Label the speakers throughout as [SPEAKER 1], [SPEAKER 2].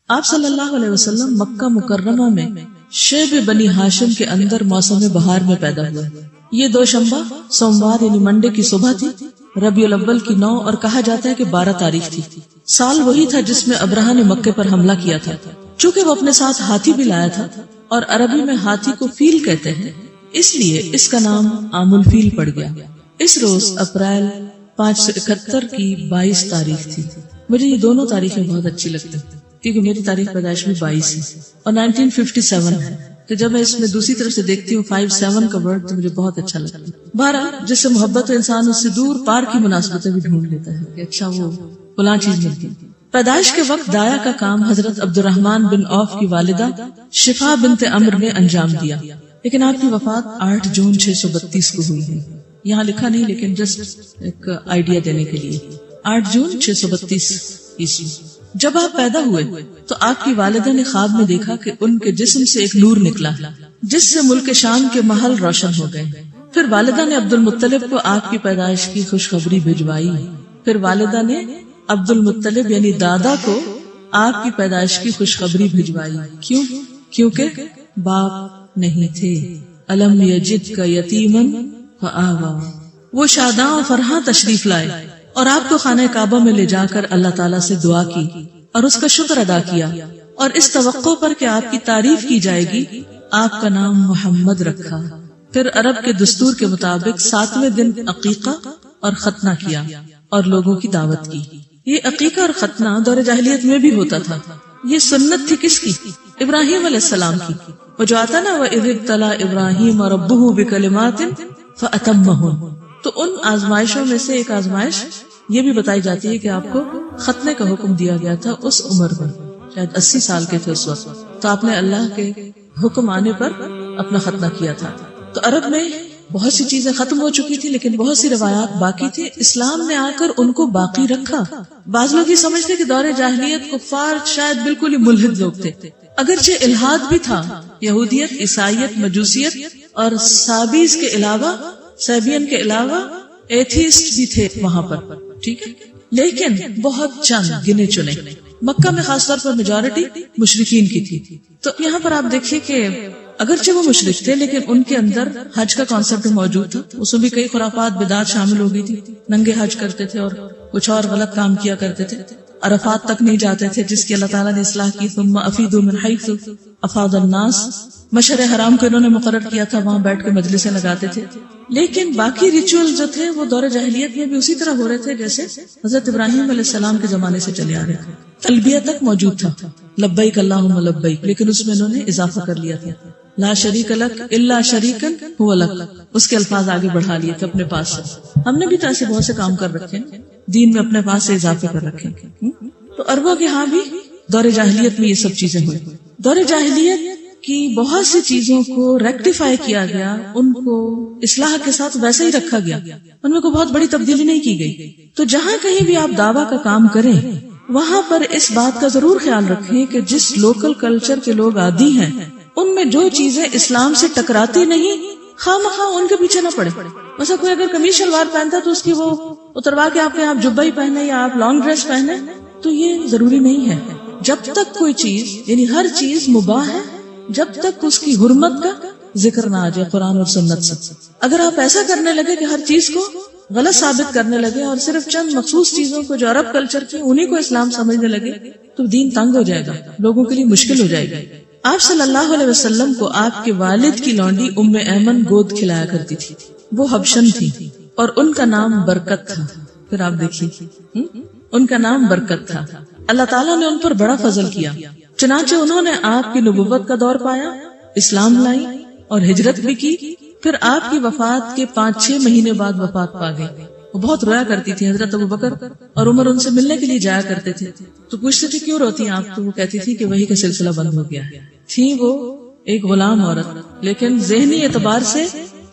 [SPEAKER 1] آپ صلی اللہ علیہ وسلم مکہ مکرمہ میں شیب بنی ہاشم کے اندر موسم بہار میں پیدا ہوئے. یہ دوشنبہ سوموار یعنی منڈے کی صبح تھی. ربیع الاول کی 9 اور کہا جاتا ہے کہ 12 تاریخ تھی. سال وہی تھا جس میں ابرہہ نے مکے پر حملہ کیا تھا. چونکہ وہ اپنے ساتھ ہاتھی بھی لایا تھا اور عربی میں ہاتھی کو فیل کہتے ہیں، اس لیے اس کا نام عام الفیل پڑ گیا. اس روز اپریل 571 کی 22 تاریخ تھی. مجھے یہ دونوں تاریخیں بہت اچھی لگتی ہیں کیونکہ میری تاریخ پیدائش بھی 22 ہے اور 1957 ہے. تو جب میں اس میں دوسری طرف سے دیکھتی ہوں 57 کا ورڈ تو مجھے بہت اچھا لگتا ہے. بہرحال جس سے محبت انسان اس سے دور پار کی مناسبتیں بھی ڈھونڈ لیتا ہے کہ اچھا وہ فلاں چیز ملتی. پیدائش کے وقت دایا کا کام حضرت عبد الرحمن بن عوف کی والدہ شفا بنت عمر نے انجام دیا، لیکن آپ کی وفات 8 جون 632 کو ہوئی ہے. یہاں لکھا نہیں لیکن جسٹ ایک آئیڈیا دینے کے لیے 8 جون 632 عیسوی. جب آپ پیدا ہوئے تو آپ کی والدہ نے خواب میں دیکھا کہ ان کے جسم سے ایک نور نکلا جس سے ملک شام کے محل روشن ہو گئے. پھر والدہ نے عبد المطلب کو آپ کی پیدائش کی خوشخبری بھجوائی. پھر والدہ نے عبد المطلب یعنی دادا کو آپ کی پیدائش کی خوشخبری بھجوائی. کیوں؟ کیونکہ باپ نہیں تھے. الم یجد کا یتیما فآوا. وہ شاداں و فرحاں تشریف لائے اور آپ کو خانہ کعبہ میں لے جا کر اللہ تعالیٰ سے دعا کی اور اس کا شکر ادا کیا اور اس توقع پر کہ آپ کی تعریف کی جائے گی آپ کا نام محمد رکھا. پھر عرب کے دستور کے مطابق 7ویں دن عقیقہ اور ختنہ کیا اور لوگوں کی دعوت کی. یہ عقیقہ اور ختنہ دور جاہلیت میں بھی ہوتا تھا. یہ سنت تھی کس کی؟ ابراہیم علیہ السلام کی. وہ جو آتا نا وَإِذِ ابْتَلَىٰ إِبْرَاهِيمَ رَبُّهُ بِكَلِمَاتٍ فَأَتَمَّهُنَّ. تو ان آزمائشوں میں سے ایک آزمائش یہ بھی بتائی جاتی ہے کہ آپ کو ختنے کا حکم دیا گیا تھا اس عمر میں، شاید 80 سال کے تھے اس وقت. تو آپ نے اللہ کے حکم آنے پر اپنا ختنہ کیا تھا. تو عرب میں بہت سی چیزیں ختم ہو چکی تھی لیکن بہت سی روایات باقی تھی. اسلام نے آ کر ان کو باقی رکھا. بعض لوگ یہ سمجھتے کہ دور جاہلیت کفار شاید بالکل ہی ملحد لوگ تھے، اگرچہ الحاد بھی تھا. یہودیت، عیسائیت، مجوسیت اور سابیز کے علاوہ، سیبین کے علاوہ ایتھیسٹ بھی تھے وہاں پر، ٹھیک ہے، لیکن بہت چند گنے چنے. مکہ میں خاص طور پر میجورٹی مشرکین کی تھی. تو یہاں پر آپ دیکھیے کہ اگرچہ وہ مشرک تھے لیکن ان کے اندر حج کا کانسیپٹ موجود تھا. اس میں بھی کئی خرافات بدعات شامل ہو گئی تھی. ننگے حج کرتے تھے اور کچھ اور غلط کام کیا کرتے تھے. عرفات تک نہیں جاتے تھے جس کی اللہ تعالیٰ نے اصلاح کی. ثم افیدوا من حیث افاض الناس. مشعر حرام کو انہوں نے مقرر کیا تھا، وہاں بیٹھ کے مجلسیں لگاتے تھے. لیکن باقی ریچول جو تھے وہ دور جاہلیت میں بھی اسی طرح ہو رہے تھے جیسے حضرت ابراہیم علیہ السلام کے زمانے سے چلے آ رہے تھے. تلبیہ تک موجود تھا، لبیک اللہم لبیک، لیکن اس میں انہوں نے اضافہ کر لیا تھا. لا شریک لک الا شریکا هو لک، اس کے الفاظ آگے بڑھا لیے تھے اپنے پاس سے. ہم نے بھی تو ایسے بہت سے کام کر رکھے ہیں دین میں، اپنے پاس سے اضافے کر رکھے. تو عربوں کے ہاں بھی دور جاہلیت میں یہ سب چیزیں ہوئی. دور جاہلیت کی بہت سی چیزوں کو ریکٹیفائی کیا گیا، ان کو اصلاح کے ساتھ ویسے ہی رکھا گیا، ان میں کوئی بہت بڑی تبدیلی نہیں کی گئی. تو جہاں کہیں بھی آپ دعویٰ کا کام کریں وہاں پر اس بات کا ضرور خیال رکھیں کہ جس لوکل کلچر کے لوگ عادی ہیں ان میں جو چیزیں اسلام سے ٹکراتی نہیں خواہ مخواہ ان کے پیچھے نہ پڑے. مثلا کوئی اگر قمیص شلوار پہنتا تو اس کی وہ اتروا کے آپ جبہ ہی پہنے یا آپ لانگ ڈریس پہنے، تو یہ ضروری نہیں ہے. جب تک کوئی چیز یعنی ہر چیز مباح ہے جب تک اس کی حرمت کا ذکر نہ آ جائے قرآن اور سنت سے. اگر آپ ایسا کرنے لگے کہ ہر چیز کو غلط ثابت کرنے لگے اور صرف چند مخصوص چیزوں کو جو عرب کلچر کی انہی کو اسلام سمجھنے لگے تو دین تنگ ہو جائے گا، لوگوں کے لیے مشکل ہو جائے گا. آپ صلی اللہ علیہ وسلم کو آپ کے والد کی لونڈی ام ایمن گود کھلایا کرتی تھی. وہ حبشن تھی اور ان کا نام برکت تھا. پھر آپ دیکھیے ان کا نام برکت تھا. اللہ تعالیٰ نے ان پر بڑا فضل کیا، چنانچہ انہوں نے آپ کی نبوت کا دور پایا، اسلام لائی اور ہجرت بھی کی. پھر آپ کی وفات کے 5-6 مہینے بعد وفات پا گئی. وہ بہت رویا کرتی تھی. حضرت ابوبکر اور عمر ان سے ملنے کے لیے جایا کرتے تھے تو پوچھتے تھے کیوں روتی ہیں آپ؟ تو وہ کہتی تھی کہ وہی کا سلسلہ بند ہو گیا ہے. تھی وہ ایک غلام عورت لیکن ذہنی اعتبار سے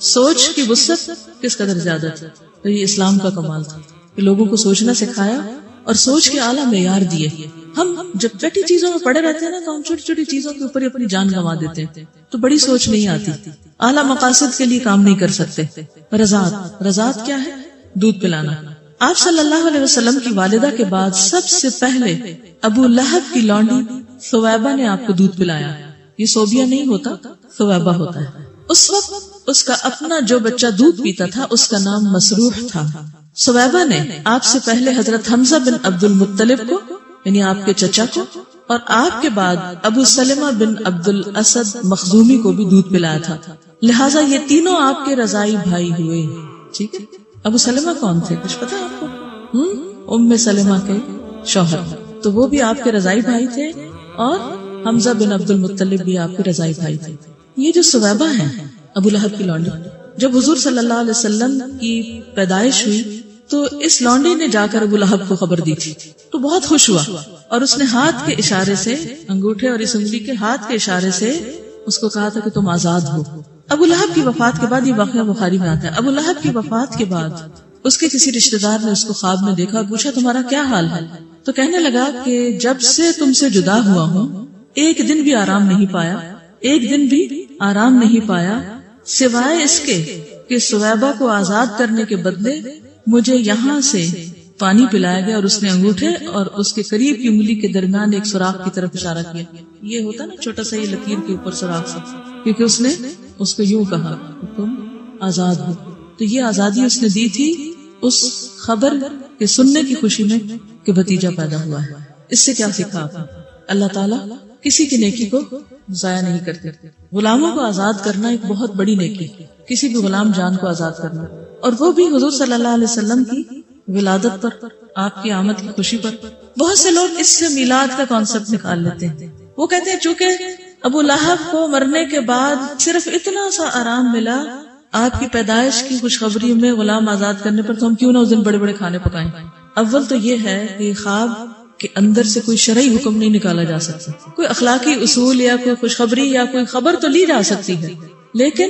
[SPEAKER 1] سوچ کی وسعت کس قدر زیادہ تھی. تو یہ اسلام کا کمال تھا کہ لوگوں کو سوچنا سکھایا اور سوچ کے اعلیٰ معیار دیے. ہم جب پیٹی چیزوں میں پڑے رہتے ہیں نا تو ہم چھوٹی چھوٹی چیزوں کے اوپر اپنی جان گنوا دیتے ہیں تو بڑی سوچ نہیں آتی، اعلیٰ مقاصد کے لیے کام نہیں کر سکتے. رضاعت کیا ہے؟ دودھ پلانا. آپ صلی اللہ علیہ وسلم کی والدہ کے بعد سب سے پہلے ابو لہب کی لونڈی ثویبہ نے آپ کو دودھ پلایا. یہ صوبیہ نہیں ہوتا، ثویبہ ہوتا ہے. اس وقت اس کا اپنا جو بچہ دودھ پیتا تھا اس کا نام مسروح تھا. ثویبہ نے آپ سے پہلے حضرت حمزہ بن عبد المطلب کو یعنی آپ کے چچا کو اور آپ کے بعد ابو سلمہ بن عبد الاسد مخزومی کو بھی دودھ پلایا تھا. لہٰذا یہ تینوں آپ کے رضائی بھائی ہوئے. ٹھیک ہے. ابو سلمہ کون تھے کچھ پتا آپ کو؟ ام سلمہ کے شوہر، تو وہ بھی آپ کے رضائی بھائی تھے اور حمزہ بن عبد المطلب بھی آپ کے رضائی بھائی تھے. یہ جو ثویبہ ہیں ابو لہب کی لونڈی، جب حضور صلی اللہ علیہ وسلم کی پیدائش ہوئی تو اس لونڈی نے جا کر ابو لہب کو خبر دی تھی، تو بہت خوش ہوا اور اس نے ہاتھ کے اشارے سے، انگوٹھے اور اس انگلی کے ہاتھ کے اشارے سے اس کو کہا تھا کہ تم آزاد ہو. ابو لہب کی وفات کے بعد، یہ واقعہ بخاری میں آتا ہے، ابو لہب کی وفات کے بعد اس کے کسی رشتہ دار نے اس کو خواب میں دیکھا اور پوچھا تمہارا کیا حال ہے؟ تو کہنے لگا کہ جب سے تم سے جدا ہوا ہوں ایک دن بھی آرام نہیں پایا، ایک دن بھی آرام نہیں پایا سوائے اس کے کہ ثویبہ کو آزاد کرنے کے بدلے مجھے یہاں سے پانی پلایا گیا. اور اس نے انگوٹھے اور اس کے قریب کی انگلی کے درمیان ایک سوراخ کی طرف اشارہ کیا. یہ ہوتا نا چھوٹا سا یہ لکیر کے اوپر سوراخ سے، کیونکہ اس نے اس کو یوں کہا تم آزاد ہو. تو یہ آزادی اس نے دی تھی اس خبر کے سننے کی خوشی میں کہ بھتیجا پیدا ہوا ہے. اس سے کیا سیکھا آپ نے؟ اللہ تعالیٰ کسی کی نیکی کو ضائع نہیں کرتے. غلاموں کو آزاد کرنا ایک بہت بڑی نیکی، کسی بھی غلام جان کو آزاد کرنا، اور وہ بھی حضور صلی اللہ علیہ وسلم کی ولادت پر، آپ کی آمد کی خوشی پر. بہت سے لوگ اس سے میلاد کا کانسیپٹ نکال لیتے ہیں. وہ کہتے ہیں چونکہ ابو لہب کو مرنے کے بعد صرف اتنا سا آرام ملا آپ کی پیدائش کی خوشخبری میں غلام آزاد کرنے پر، تو ہم کیوں نہ اس دن بڑے بڑے کھانے پکائیں. اول تو یہ ہے کہ خواب کے اندر سے کوئی شرعی حکم نہیں نکالا جا سکتا. کوئی اخلاقی اصول یا کوئی خوشخبری یا کوئی خبر تو لی جا سکتی ہے، لیکن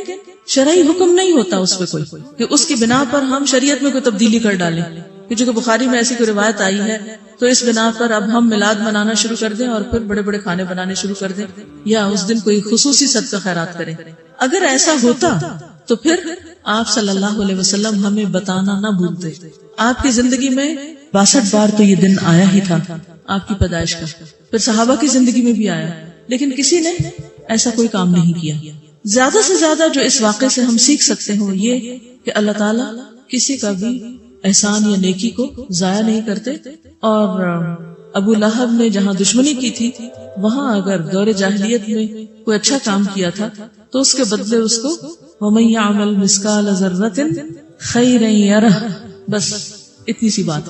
[SPEAKER 1] شرعی حکم نہیں ہوتا اس پہ کوئی کہ اس کی بنا پر ہم شریعت میں کوئی تبدیلی کر ڈالیں. کہ بخاری میں ایسی کوئی روایت آئی ہے تو اس بنا پر اب ہم میلاد منانا شروع کر دیں اور پھر بڑے بڑے کھانے بنانے شروع کر دیں، یا اس دن کوئی خصوصی صدقہ خیرات کریں. اگر ایسا ہوتا تو پھر آپ صلی اللہ علیہ وسلم ہمیں بتانا نہ بھولتے. آپ کی زندگی میں 62 بار تو یہ دن آیا ہی تھا آپ کی پیدائش کا، پھر صحابہ کی زندگی میں بھی آیا، لیکن کسی نے ایسا کوئی کام نہیں کیا. زیادہ سے زیادہ جو اس واقعے سے ہم سیکھ سکتے ہیں وہ یہ کہ اللہ تعالیٰ کسی کا بھی احسان یا نیکی کو ضائع نہیں کرتے. اور ابو لہب نے جہاں دشمنی کی تھی وہاں اگر دور جاہلیت میں کوئی اچھا کام کیا تھا تو اس کے بدلے اس کو وَمَن يَعْمَلْ مِثْقَالَ ذَرَّةٍ خَيْرًا يَرَهُ، بس اتنی سی بات.